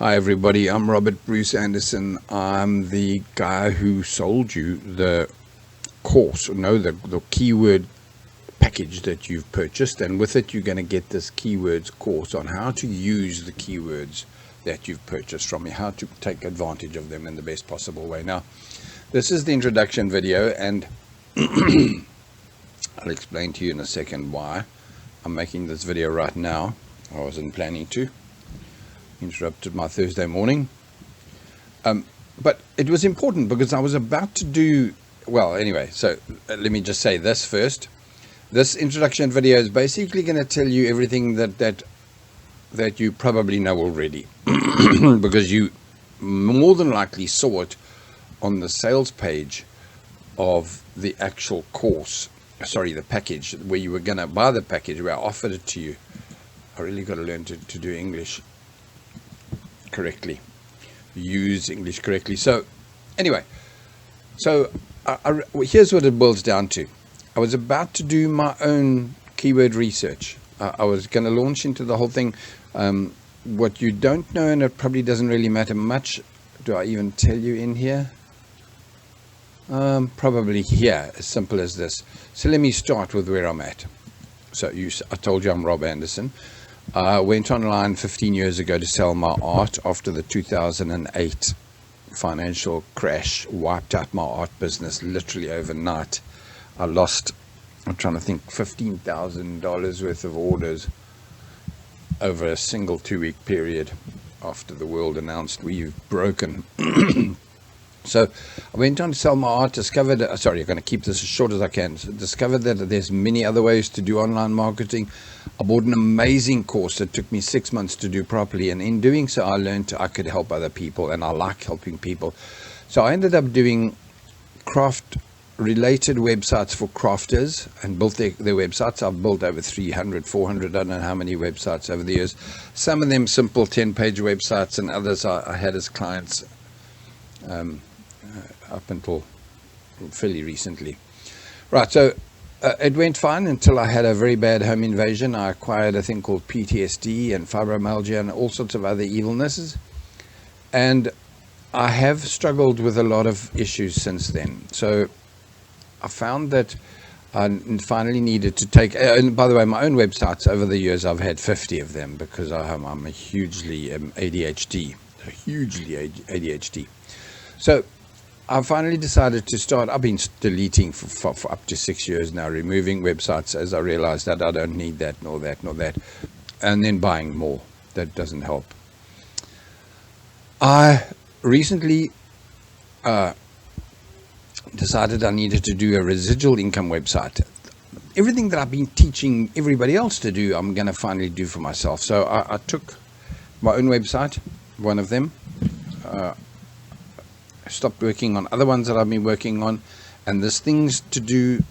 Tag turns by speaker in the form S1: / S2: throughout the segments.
S1: Hi everybody, I'm Robert Bruce Anderson. I'm the guy who sold you the course, the keyword package that you've purchased, and with it you're going to get this keywords course on how to use the keywords that you've purchased from me, how to take advantage of them in the best possible way. Now, this is the introduction video, and I'll explain to you in a second why I'm making this video right now. I wasn't planning to. Interrupted my Thursday morning, but it was important because I was about to do well anyway. So let me just say this first. This introduction video is basically going to tell you everything that you probably know already because you more than likely saw it on the sales page of the actual course, the package, where you were going to buy the package, where I offered it to you. I really got to learn to do English correctly, use English correctly. So anyway, here's what it boils down to. I was about to do my own keyword research. I was going to launch into the whole thing. What you don't know, and it probably doesn't really matter much, do I even tell you in here? Probably here, as simple as this. So let me start with where I'm at. So I told you I'm Rob Anderson. I went online 15 years ago to sell my art after the 2008 financial crash wiped out my art business literally overnight. I lost, I'm trying to think, $15,000 worth of orders over a single 2-week period after the world announced we've broken. So I went on to sell my art, discovered, I'm going to keep this as short as I can, discovered that there's many other ways to do online marketing. I bought an amazing course that took me 6 months to do properly, and in doing so I learned I could help other people, and I like helping people. So I ended up doing craft related websites for crafters and built their websites. I've built over 300, 400, I don't know how many websites over the years. Some of them simple 10-page websites, and others I had as clients up until fairly recently. Right, so it went fine until I had a very bad home invasion. I acquired a thing called PTSD and fibromyalgia and all sorts of other evilnesses. And I have struggled with a lot of issues since then. So I found that I finally needed to take, and by the way, my own websites over the years, I've had 50 of them because I'm a hugely ADHD. So I finally decided to start. I've been deleting for up to 6 years now, removing websites as I realized that I don't need that, nor that, nor that, and then buying more. That doesn't help. I recently decided I needed to do a residual income website. Everything that I've been teaching everybody else to do, I'm going to finally do for myself. So I took my own website, one of them, stopped working on other ones that I've been working on, and this things to do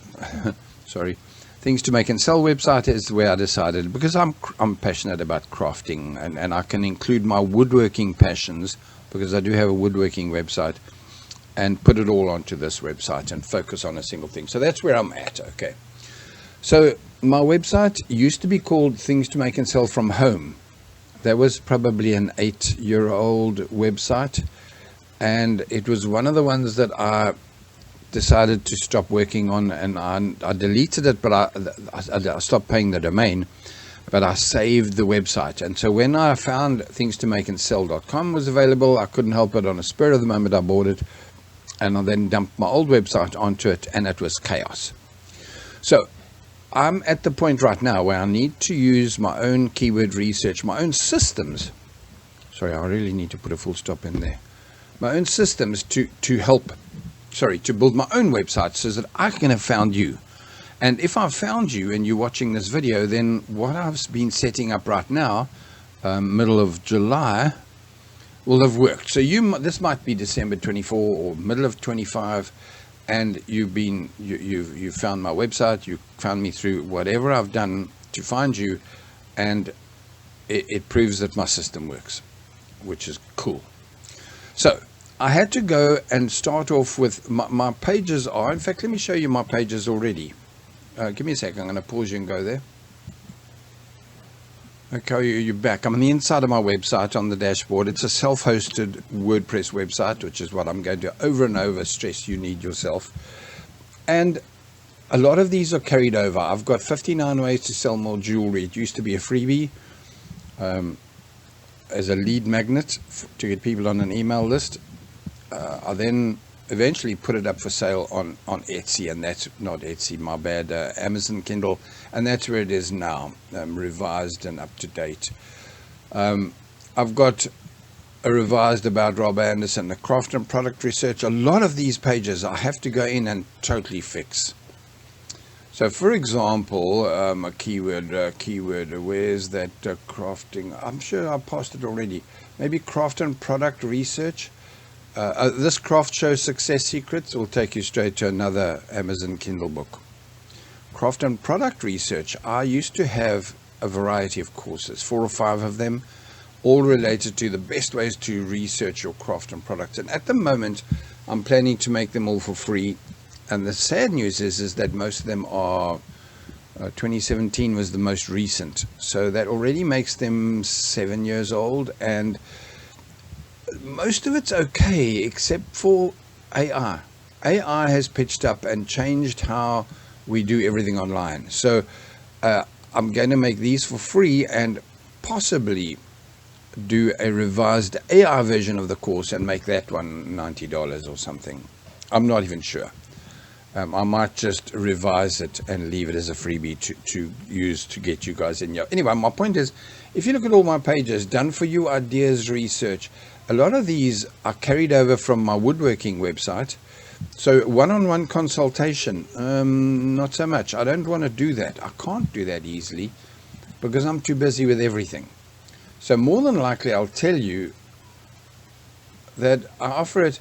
S1: things to make and sell website is where I decided, because I'm passionate about crafting, and I can include my woodworking passions, because I do have a woodworking website, and put it all onto this website and focus on a single thing. So that's where I'm at. Okay, so my website used to be called Things to Make and Sell from Home. That was probably an 8-year-old website, and it was one of the ones that I decided to stop working on, and I deleted it, but I stopped paying the domain, but I saved the website. And so when I found thingstomakeandsell.com was available, I couldn't help it. On a spur of the moment, I bought it, and I then dumped my old website onto it, and it was chaos. So I'm at the point right now where I need to use my own keyword research, my own systems. Sorry, I really need to put a full stop in there. My own systems to build my own website so that I can have found you. And if I've found you and you're watching this video, then what I've been setting up right now, middle of July, will have worked. So this might be December 24 or middle of 25, and you've found my website, you found me through whatever I've done to find you, and it proves that my system works, which is cool. So I had to go and start off with my pages are, in fact, let me show you my pages already. Give me a second, I'm going to pause you and go there. Okay, you're back. I'm on the inside of my website on the dashboard. It's a self-hosted WordPress website, which is what I'm going to over and over stress you need yourself. And a lot of these are carried over. I've got 59 ways to sell more jewelry. It used to be a freebie as a lead magnet to get people on an email list. I then eventually put it up for sale on Etsy, and that's not Etsy, my bad, Amazon Kindle, and that's where it is now, revised and up to date. I've got a revised about Rob Anderson, the craft and product research. A lot of these pages I have to go in and totally fix. So for example, a keyword, where's that crafting? I'm sure I passed it already. Maybe craft and product research. This craft show success secrets will take you straight to another Amazon Kindle book. Craft and product research. I used to have a variety of courses, 4 or 5 of them, all related to the best ways to research your craft and products. And at the moment, I'm planning to make them all for free. And the sad news is that most of them are, 2017 was the most recent. So that already makes them 7 years old. And most of it's okay, except for AI. AI has pitched up and changed how we do everything online. So I'm going to make these for free and possibly do a revised AI version of the course and make that one $90 or something. I'm not even sure. I might just revise it and leave it as a freebie to use to get you guys in here. Anyway, my point is, if you look at all my pages, done for you ideas research, a lot of these are carried over from my woodworking website. So one-on-one consultation, not so much. I don't want to do that. I can't do that easily because I'm too busy with everything. So more than likely, I'll tell you that I offer it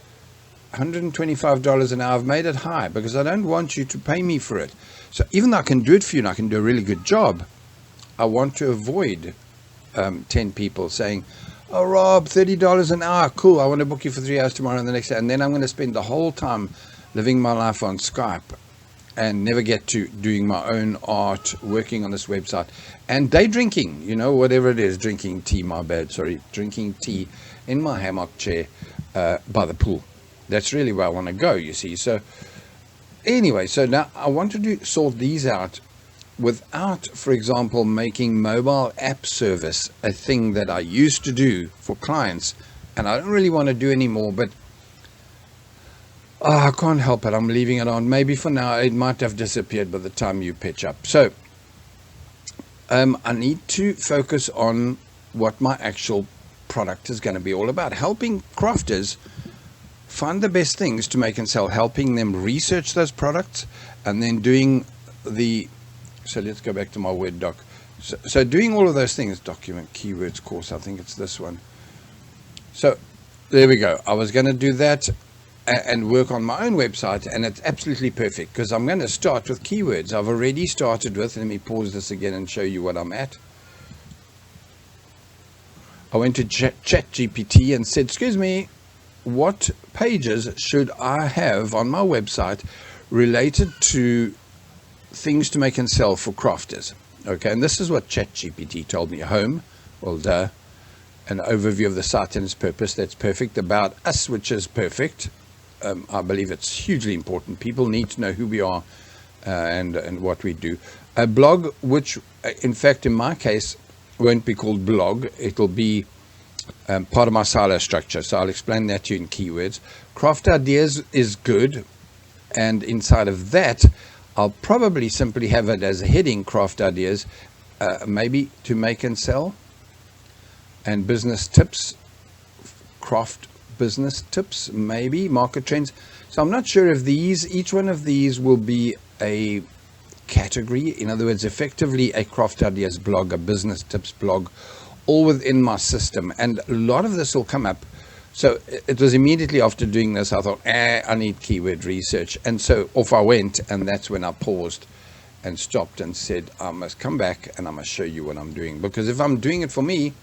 S1: $125 an hour. I've made it high because I don't want you to pay me for it. So even though I can do it for you and I can do a really good job, I want to avoid 10 people saying, "Oh, Rob, $30 an hour, cool, I want to book you for 3 hours tomorrow and the next day." And then I'm going to spend the whole time living my life on Skype and never get to doing my own art, working on this website, and day drinking, whatever it is, drinking tea in my hammock chair by the pool. That's really where I want to go, you see. So anyway, so now I want to sort these out without, for example, making mobile app service a thing that I used to do for clients, and I don't really want to do anymore, but I can't help it. I'm leaving it on. Maybe for now, it might have disappeared by the time you pitch up. So I need to focus on what my actual product is going to be all about, helping crafters find the best things to make and sell, helping them research those products, and then doing so let's go back to my Word doc. So doing all of those things, document, keywords, course, I think it's this one. So there we go. I was going to do that and work on my own website, and it's absolutely perfect because I'm going to start with keywords. I've already started with, let me pause this again and show you what I'm at. I went to ChatGPT and said, excuse me, what pages should I have on my website related to things to make and sell for crafters? Okay, and this is what ChatGPT told me. Home, well, an overview of the site and its purpose. That's perfect. About us, which is perfect. I believe it's hugely important. People need to know who we are and what we do. A blog, which in fact, in my case, won't be called blog. It'll be part of my silo structure. So I'll explain that to you in keywords. Craft ideas is good. And inside of that, I'll probably simply have it as a heading, craft ideas, maybe to make and sell, and business tips, craft business tips, maybe market trends. So I'm not sure if each one of these will be a category. In other words, effectively a craft ideas blog, a business tips blog, all within my system. And a lot of this will come up. So it was immediately after doing this, I thought, I need keyword research. And so off I went, and that's when I paused and stopped and said, I must come back and I must show you what I'm doing. Because if I'm doing it for me,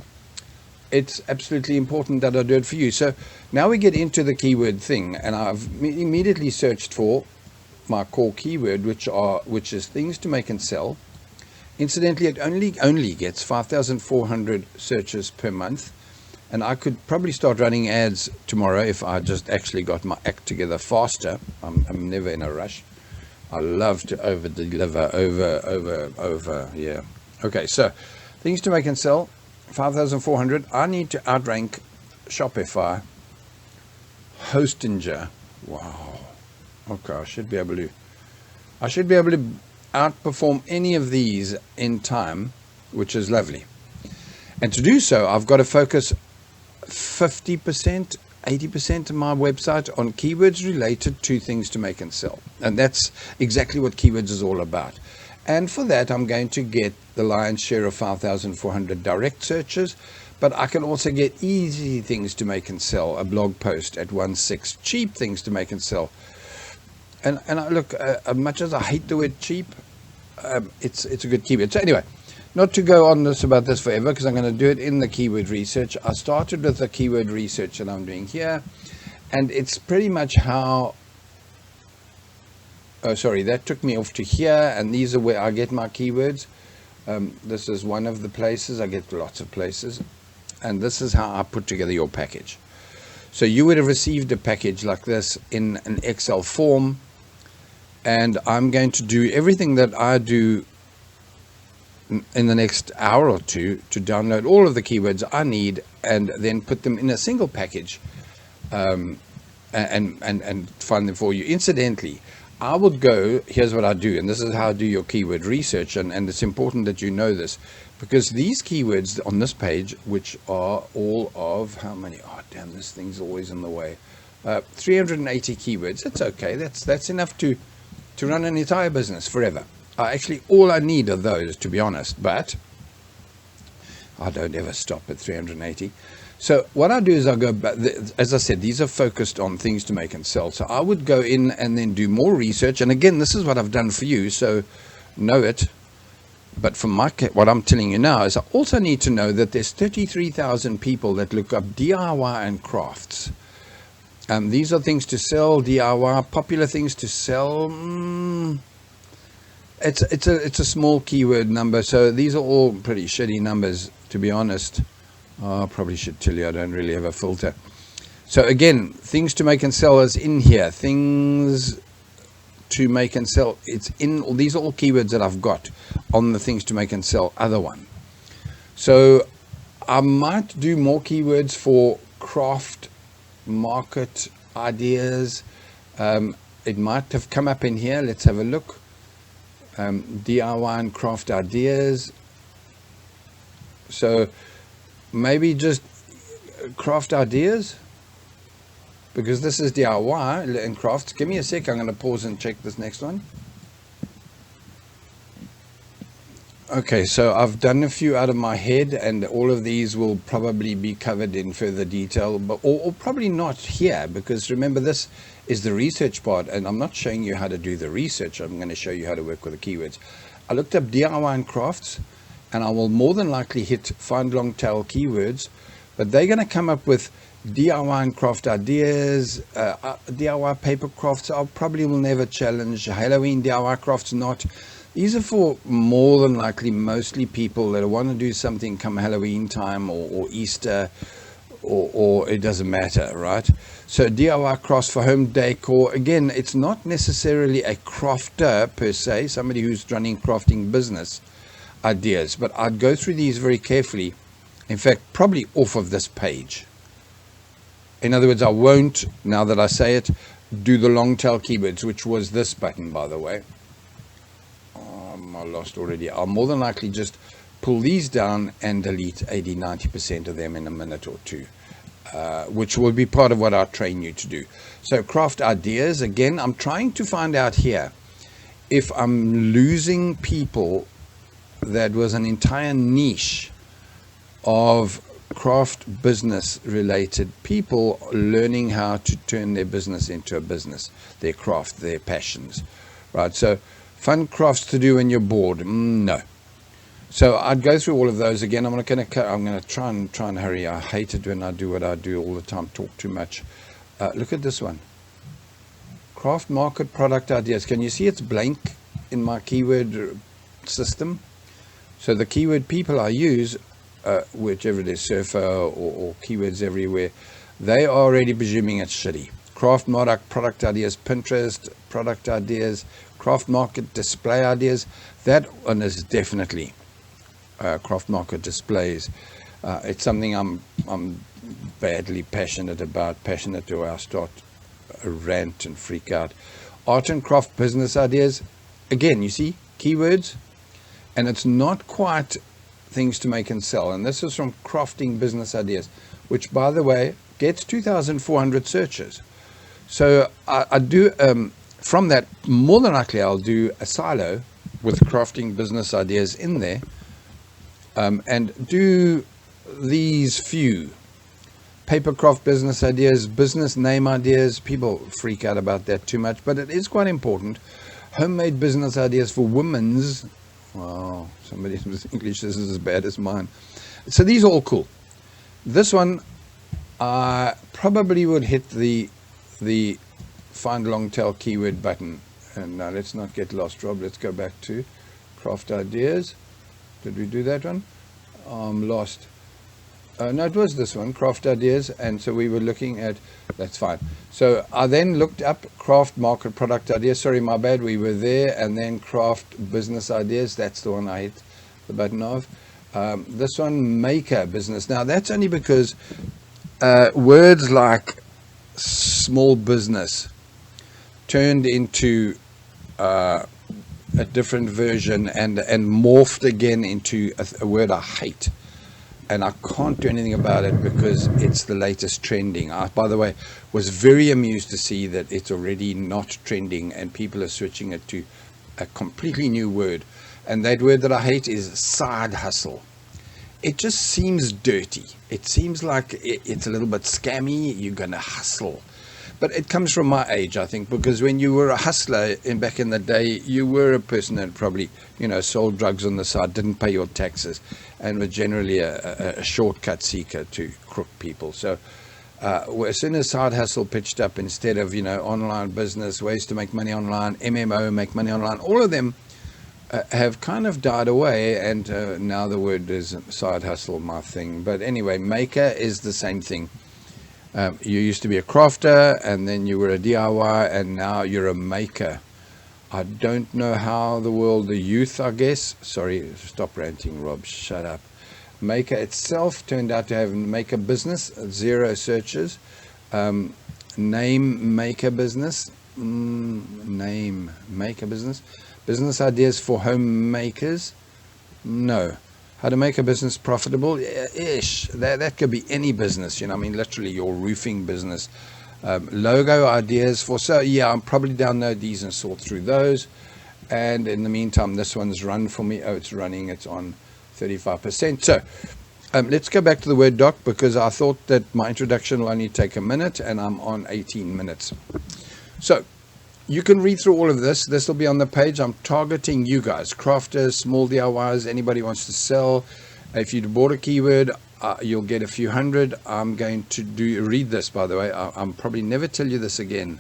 S1: it's absolutely important that I do it for you. So now we get into the keyword thing, and I've immediately searched for my core keyword, which is things to make and sell. Incidentally, it only gets 5,400 searches per month, and I could probably start running ads tomorrow if I just actually got my act together faster. I'm never in a rush. I love to over deliver, over. Yeah. Okay, so things to make and sell, 5,400. I need to outrank Shopify, Hostinger. Wow. Okay, I should be able to outperform any of these in time, which is lovely. And to do so, I've got to focus 50%, 80% of my website on keywords related to things to make and sell. And that's exactly what keywords is all about. And for that, I'm going to get the lion's share of 5,400 direct searches, but I can also get easy things to make and sell, a blog post at 1.6, cheap things to make and sell. And look, as much as I hate the word cheap, it's a good keyword. So anyway, not to go on about this forever, because I'm going to do it in the keyword research. I started with the keyword research that I'm doing here, and it's pretty much how, that took me off to here, and these are where I get my keywords. This is one of the places. I get lots of places, and this is how I put together your package. So you would have received a package like this in an Excel form, and I'm going to do everything that I do in the next hour or two to download all of the keywords I need and then put them in a single package and find them for you. Incidentally, I would go, here's what I do, and this is how I do your keyword research, and it's important that you know this, because these keywords on this page, which are all of, how many, oh damn, this thing's always in the way, 380 keywords. It's okay, that's enough to run an entire business forever. Actually, all I need are those, to be honest, but I don't ever stop at 380. So what I do is I go back, as I said, these are focused on things to make and sell. So I would go in and then do more research. And again, this is what I've done for you, so know it. But from what I'm telling you now is I also need to know that there's 33,000 people that look up DIY and crafts. These are things to sell, DIY, popular things to sell. It's a small keyword number, so these are all pretty shitty numbers, to be honest. I probably should tell you I don't really have a filter. So again, things to make and sell is in here. Things to make and sell, it's in. These are all keywords that I've got on the things to make and sell other one. So I might do more keywords for craft market ideas. It might have come up in here. Let's have a look. DIY and craft ideas. So maybe just craft ideas, because this is DIY and crafts. Give me a sec, I'm going to pause and check this next one. Okay, so I've done a few out of my head, and all of these will probably be covered in further detail, but or probably not here, because remember, this is the research part, and I'm not showing you how to do the research. I'm going to show you how to work with the keywords. I looked up DIY and crafts, and I will more than likely hit find long tail keywords, but they're going to come up with DIY and craft ideas, DIY paper crafts. I probably will never challenge. Halloween DIY crafts, not. These are for more than likely mostly people that want to do something come Halloween time or Easter, or it doesn't matter, right? So DIY crafts for home decor. Again, it's not necessarily a crafter per se, somebody who's running crafting business ideas, but I'd go through these very carefully. In fact, probably off of this page. In other words, I won't, now that I say it, do the long tail keywords, which was this button, by the way. I lost already. I'll more than likely just pull these down and delete 80-90% of them in a minute or two, which will be part of what I train you to do. So craft ideas, again, I'm trying to find out here if I'm losing people. That was an entire niche of craft business related people learning how to turn their business into a business, their craft, their passions, right? So fun crafts to do when you're bored, no. So I'd go through all of those again. I'm going to try and hurry. I hate it when I do what I do all the time, talk too much. Look at this one. Craft market product ideas. Can you see it's blank in my keyword system? So the keyword people I use, whichever it is, surfer or keywords everywhere, they are already presuming it's shitty. Craft product ideas, Pinterest product ideas, craft market display ideas. That one is definitely craft market displays. It's something I'm badly passionate about, passionate to where I start a rant and freak out. Art and craft business ideas. Again, you see, keywords, and it's not quite things to make and sell. And this is from Crafting Business Ideas, which, by the way, gets 2,400 searches. So I do, from that, more than likely I'll do a silo with Crafting Business Ideas in there, and do these few. Papercraft business ideas, business name ideas. People freak out about that too much, but it is quite important. Homemade business ideas for women's. Wow, somebody's English is as bad as mine. So these are all cool. This one, I probably would hit the find long tail keyword button. And now let's not get lost, Rob. Let's go back to craft ideas. Did we do that one? I'm lost. No, it was this one, craft ideas. And so we were looking at, that's fine. So I then looked up craft market product ideas. Sorry, my bad. We were there. And then craft business ideas. That's the one I hit the button of. This one, maker business. Now that's only because words like small business turned into a different version and morphed again into a word I hate. And I can't do anything about it because it's the latest trending. I, by the way, was very amused to see that it's already not trending and people are switching it to a completely new word. And that word that I hate is side hustle. It just seems dirty. It seems like it's a little bit scammy. You're going to hustle. But it comes from my age, I think, because when you were a hustler back in the day, you were a person that probably, sold drugs on the side, didn't pay your taxes, and was generally a shortcut seeker to crook people. So as soon as side hustle pitched up instead of, online business, ways to make money online, MMO, make money online, all of them have kind of died away, and now the word is side hustle, my thing. But anyway, maker is the same thing. You used to be a crafter, and then you were a DIY, and now you're a maker. I don't know how the youth, I guess. Sorry, stop ranting, Rob. Shut up. Maker itself turned out to have maker business, 0 searches. Name maker business. Name maker business. Business ideas for homemakers. No. How to make a business profitable? Ish. That could be any business, literally your roofing business. Logo ideas for, I'll probably download these and sort through those. And in the meantime, this one's run for me. Oh, it's running. It's on 35%. So let's go back to the Word doc because I thought that my introduction will only take a minute and I'm on 18 minutes. So you can read through all of this. This will be on the page. I'm targeting you guys, crafters, small DIYs, anybody wants to sell. If you bought a keyword, you'll get a few hundred. I'm going to read this, by the way. I'm probably never tell you this again.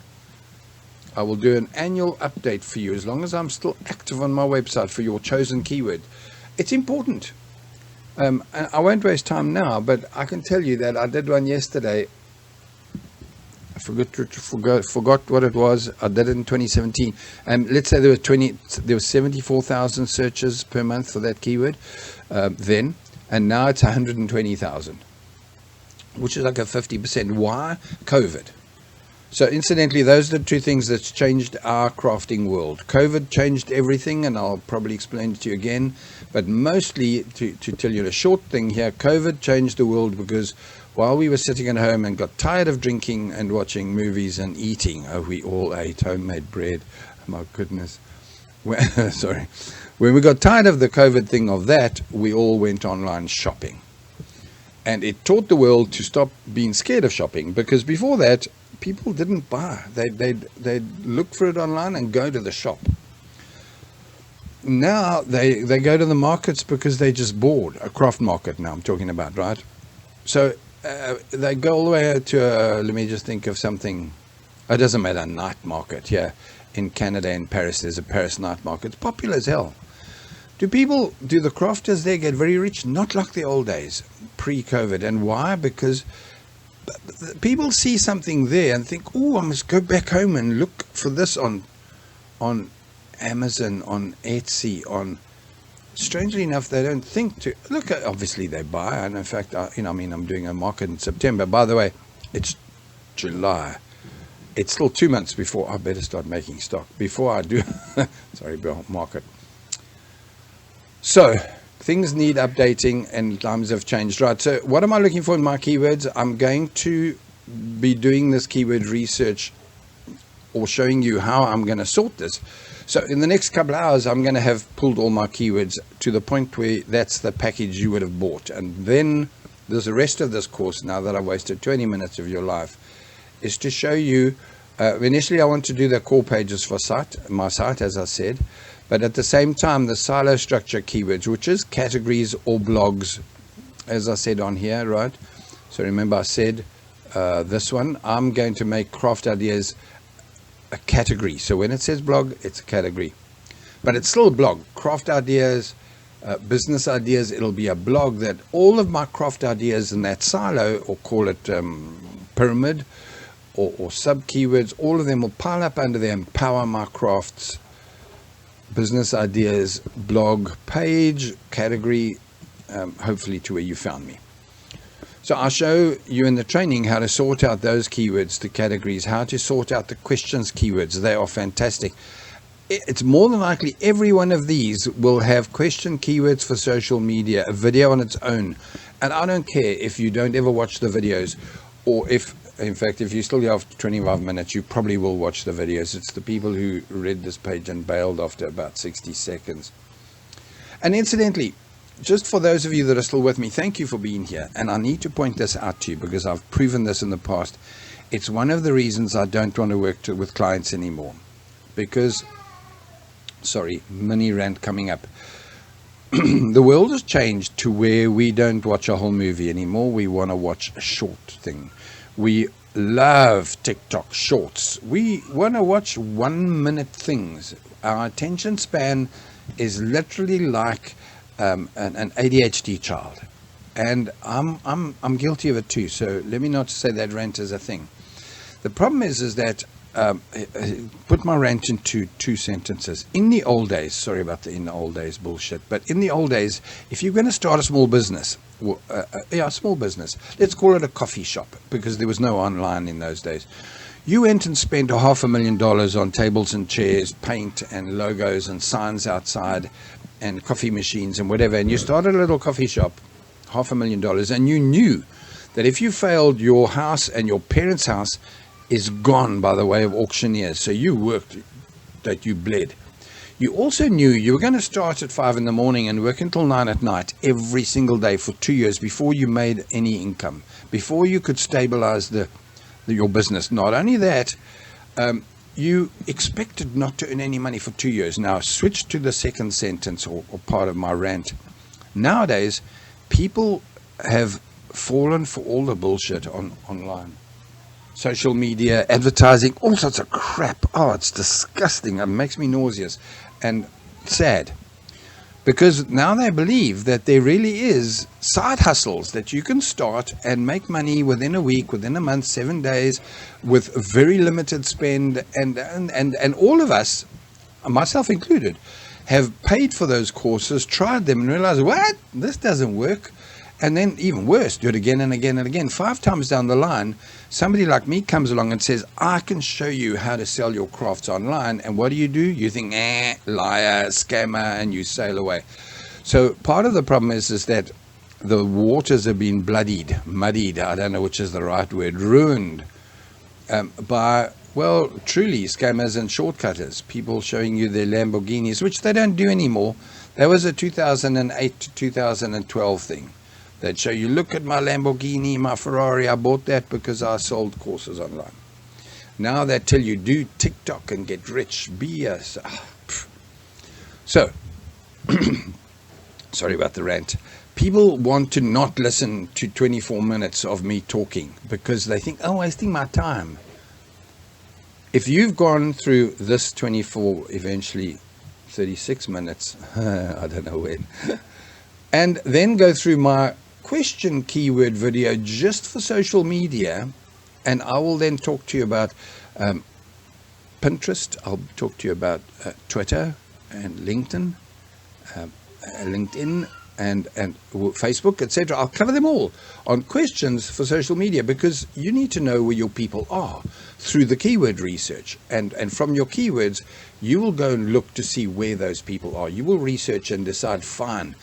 S1: I will do an annual update for you as long as I'm still active on my website for your chosen keyword. It's important. I won't waste time now, but I can tell you that I did one yesterday. I forgot what it was. I did it in 2017. Let's say there were 74,000 searches per month for that keyword then, and now it's 120,000, which is like a 50%. Why? COVID. So incidentally, those are the two things that's changed our crafting world. COVID changed everything, and I'll probably explain it to you again. But mostly, to tell you a short thing here, COVID changed the world because while we were sitting at home and got tired of drinking and watching movies and eating, we all ate homemade bread. My goodness. Sorry. When we got tired of the COVID thing of that, we all went online shopping. And it taught the world to stop being scared of shopping, because before that, people didn't buy. They'd look for it online and go to the shop. Now they go to the markets because they just bored. A craft market now I'm talking about, right? So they go all the way to, let me just think of something. It doesn't matter, night market. Yeah, in Canada, in Paris, there's a Paris night market. It's popular as hell. Do the crafters there get very rich? Not like the old days, pre-COVID. And why? Because people see something there and think, oh, I must go back home and look for this on Amazon, on Etsy, on... Strangely enough, they don't think to look at. Obviously, they buy, and in fact, I'm doing a market in September. By the way, it's July. It's still 2 months before I better start making stock before I do. Sorry, market. So things need updating, and times have changed, right? So what am I looking for in my keywords? I'm going to be doing this keyword research, or showing you how I'm going to sort this. So in the next couple of hours, I'm going to have pulled all my keywords to the point where that's the package you would have bought. And then there's the rest of this course, now that I've wasted 20 minutes of your life, is to show you, initially I want to do the core pages for my site, as I said, but at the same time, the silo structure keywords, which is categories or blogs, as I said on here, right? So remember I said this one, I'm going to make craft ideas a category. So when it says blog, it's a category, but it's still a blog. Craft ideas, business ideas, it'll be a blog that all of my craft ideas in that silo, or call it pyramid, or sub keywords, all of them will pile up under the Empower My Crafts business ideas blog page category, hopefully to where you found me. So I'll show you in the training how to sort out those keywords to categories, how to sort out the questions keywords. They are fantastic. It's more than likely every one of these will have question keywords for social media, a video on its own. And I don't care if you don't ever watch the videos, or if, in fact, if you still have 25 minutes, you probably will watch the videos. It's the people who read this page and bailed after about 60 seconds. And incidentally, just for those of you that are still with me, thank you for being here. And I need to point this out to you because I've proven this in the past. It's one of the reasons I don't want to work with clients anymore. Because, sorry, mini rant coming up. The world has changed to where we don't watch a whole movie anymore. We want to watch a short thing. We love TikTok shorts. We want to watch 1 minute things. Our attention span is literally like an ADHD child, and I'm guilty of it too. So let me not say that rant is a thing. The problem is that put my rant into 2 sentences. In the old days, sorry about the in the old days bullshit, but in the old days, if you're going to start a small business, small business, let's call it a coffee shop, because there was no online in those days. You went and spent $500,000 on tables and chairs, paint and logos and signs outside, and coffee machines and whatever, and you started a little coffee shop, $500,000, and you knew that if you failed, your house and your parents' house is gone by the way of auctioneers. So you worked that you bled. You also knew you were going to start at 5 in the morning and work until 9 at night every single day for 2 years before you made any income, before you could stabilize your business. Not only that, you expected not to earn any money for 2 years. Now, switch to the second sentence or part of my rant. Nowadays, people have fallen for all the bullshit online. Social media, advertising, all sorts of crap. Oh, it's disgusting. It makes me nauseous and sad. Because now they believe that there really is side hustles that you can start and make money within a week, within a month, 7 days, with very limited spend. And all of us, myself included, have paid for those courses, tried them, and realized, what? This doesn't work. And then even worse, do it again and again and again. 5 times down the line, somebody like me comes along and says, I can show you how to sell your crafts online. And what do? You think, liar, scammer, and you sail away. So part of the problem is that the waters have been muddied, I don't know which is the right word, ruined by, well, truly scammers and shortcutters, people showing you their Lamborghinis, which they don't do anymore. That was a 2008 to 2012 thing. They'd show you, look at my Lamborghini, my Ferrari, I bought that because I sold courses online. Now they tell you, do TikTok and get rich, So, sorry about the rant. People want to not listen to 24 minutes of me talking because they think, oh, wasting my time. If you've gone through this 24, eventually 36 minutes. I don't know when. And then go through my question keyword video just for social media. And I will then talk to you about Pinterest. I'll talk to you about Twitter and LinkedIn, and Facebook, etc. I'll cover them all on questions for social media, because you need to know where your people are through the keyword research. And from your keywords, you will go and look to see where those people are. You will research and decide, fine,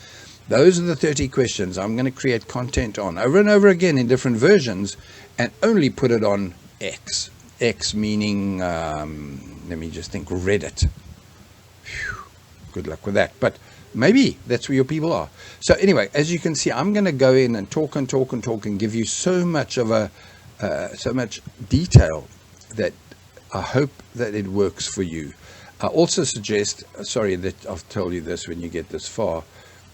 S1: those are the 30 questions I'm going to create content on over and over again in different versions, and only put it on X. X meaning, let me just think, Reddit. Whew, good luck with that. But maybe that's where your people are. So anyway, as you can see, I'm going to go in and talk and give you so much detail that I hope that it works for you. I also suggest, sorry that I've told you this when you get this far,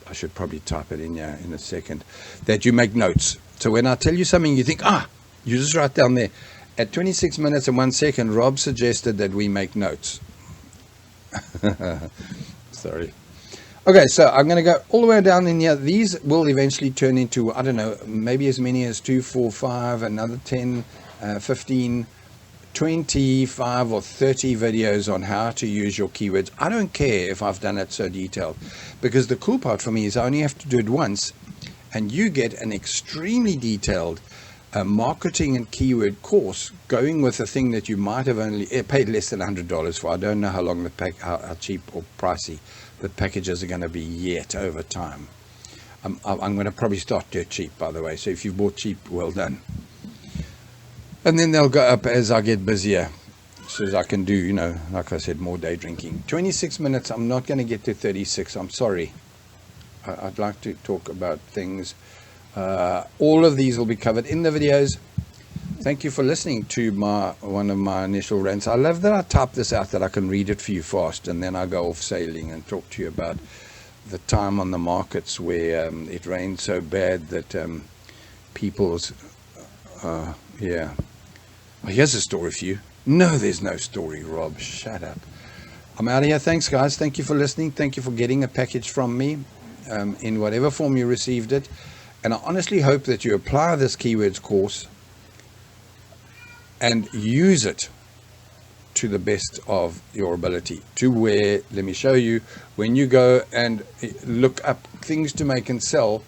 S1: I should probably type it in here in a second, that you make notes. So when I tell you something, you think, you just write down there. At 26 minutes and 1 second, Rob suggested that we make notes. Sorry. Okay, so I'm going to go all the way down in here. These will eventually turn into, I don't know, maybe as many as 2, 4, 5, another 10, 15, 25 or 30 videos on how to use your keywords. I don't care if I've done it so detailed, because the cool part for me is I only have to do it once, and you get an extremely detailed marketing and keyword course going with a thing that you might have only paid less than $100 for. I don't know how long how cheap or pricey the packages are going to be yet over time. I'm going to probably start dirt cheap, by the way. So if you bought cheap, well done. And then they'll go up as I get busier, so as I can do, like I said, more day drinking. 26 minutes. I'm not going to get to 36. I'm sorry. I'd like to talk about things. All of these will be covered in the videos. Thank you for listening to one of my initial rants. I love that I type this out, that I can read it for you fast, and then I go off sailing and talk to you about the time on the markets where it rained so bad that people's yeah. Oh, here's a story for you. No, there's no story, Rob. Shut up. I'm out of here. Thanks, guys. Thank you for listening. Thank you for getting a package from me in whatever form you received it. And I honestly hope that you apply this keywords course and use it to the best of your ability, to where, let me show you, when you go and look up things to make and sell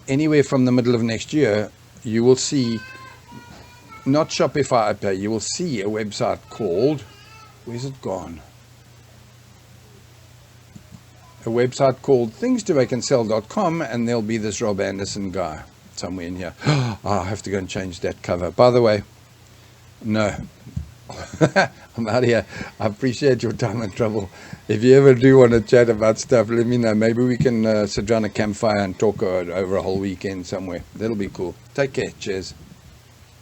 S1: anywhere from the middle of next year, you will see, not Shopify Pay, you will see a website called, where's it gone? A website called thingstomakeandsell.com, and there'll be this Rob Anderson guy somewhere in here. I have to go and change that cover. By the way, no, I'm out of here. I appreciate your time and trouble. If you ever do want to chat about stuff, let me know. Maybe we can sit around a campfire and talk over a whole weekend somewhere. That'll be cool. Take care. Cheers.